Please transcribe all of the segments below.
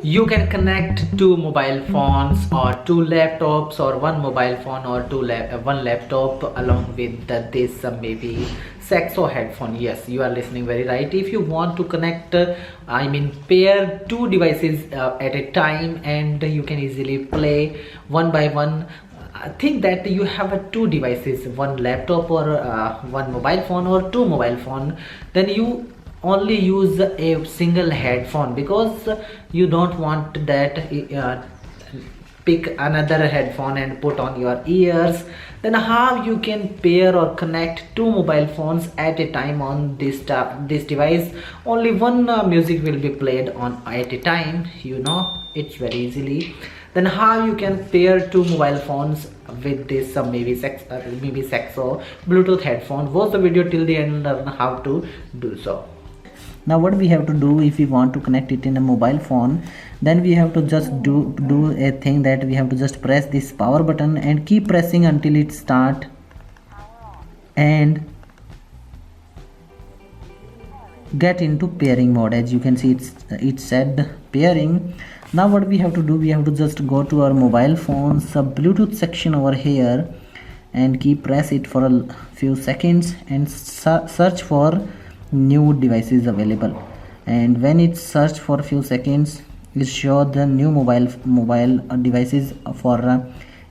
You can connect two mobile phones or two laptops or one mobile phone or one laptop along with this maybe Saxo headphone. Yes, you are listening very right. If you want to connect pair two devices at a time, and you can easily play one by one. Think that you have two devices, one laptop or one mobile phone or two mobile phone, then you only use a single headphone because you don't want that pick another headphone and put on your ears. Then how you can pair or connect two mobile phones at a time on this device? Only one music will be played on at a time, it's very easily. Then how you can pair two mobile phones with this maybe Saxo Bluetooth headphone? Watch the video till the end and learn how to do so. Now what we have to do, if we want to connect it in a mobile phone, then we have to just do a thing that we have to just press this power button and keep pressing until it start, and get into pairing mode. As you can see, it said pairing. Now what we have to do, we have to just go to our mobile phone's Bluetooth section over here and keep press it for a few seconds and search for new devices available. And when it search for a few seconds, it show the new mobile devices for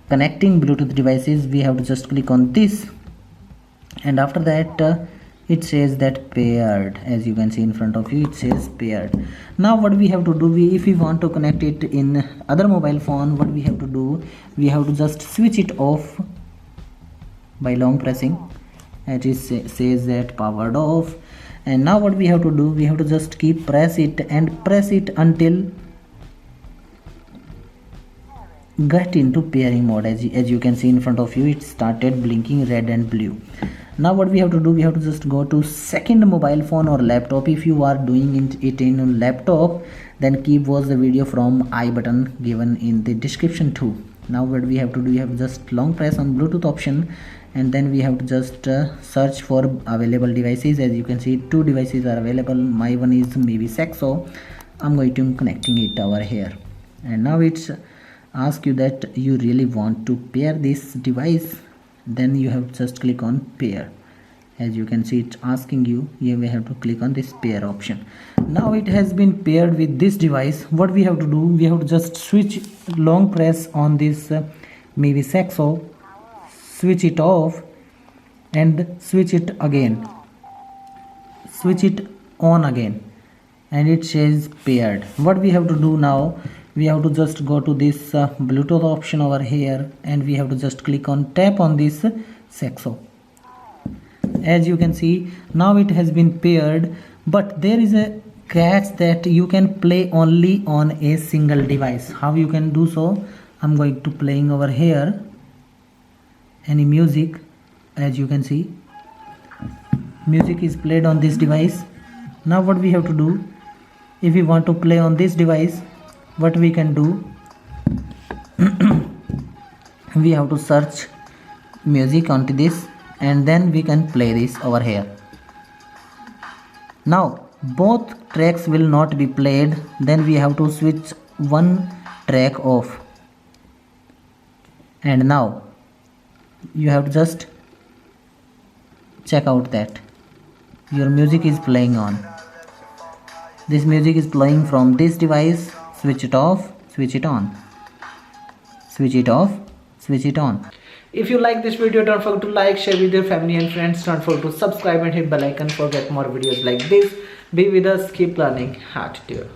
connecting Bluetooth devices. We have to just click on this, and after that it says that paired. As you can see in front of you, it says paired. Now what we have to do, if we want to connect it in other mobile phone, what we have to do, we have to just switch it off by long pressing. It says that powered off. And now what we have to do, we have to just keep press it until get into pairing mode. As you can see in front of you, it started blinking red and blue. Now what we have to do, we have to just go to second mobile phone or laptop. If you are doing it in a laptop, then keep watch the video from I button given in the description too. Now what we have to do, we have to just long press on Bluetooth option, and then we have to just search for available devices. As you can see, two devices are available. My one is maybe Saxo. I'm going to connecting it over here, and now it's ask you that you really want to pair this device. Then you have to just click on pair. As you can see, it's asking you, you will have to click on this pair option. Now it has been paired with this device. What we have to do, we have to just switch long press on this maybe Saxo, switch it off and switch it again, switch it on again, and it says paired. What we have to do now, we have to just go to this Bluetooth option over here, and we have to just click on tap on this Saxo. As you can see, now it has been paired, but there is a catch that you can play only on a single device. How you can do so? I'm going to playing over here any music. As you can see, music is played on this device. Now what we have to do, if we want to play on this device, what we can do, we have to search music onto this, and then we can play this over here. Now both tracks will not be played, then we have to switch one track off, and now you have to just check out that your music is playing on. This music is playing from this device. Switch it off, switch it on, switch it off, switch it on. If you like this video, don't forget to like, share with your family and friends. Don't forget to subscribe and hit bell icon for get more videos like this. Be with us, keep learning how to do.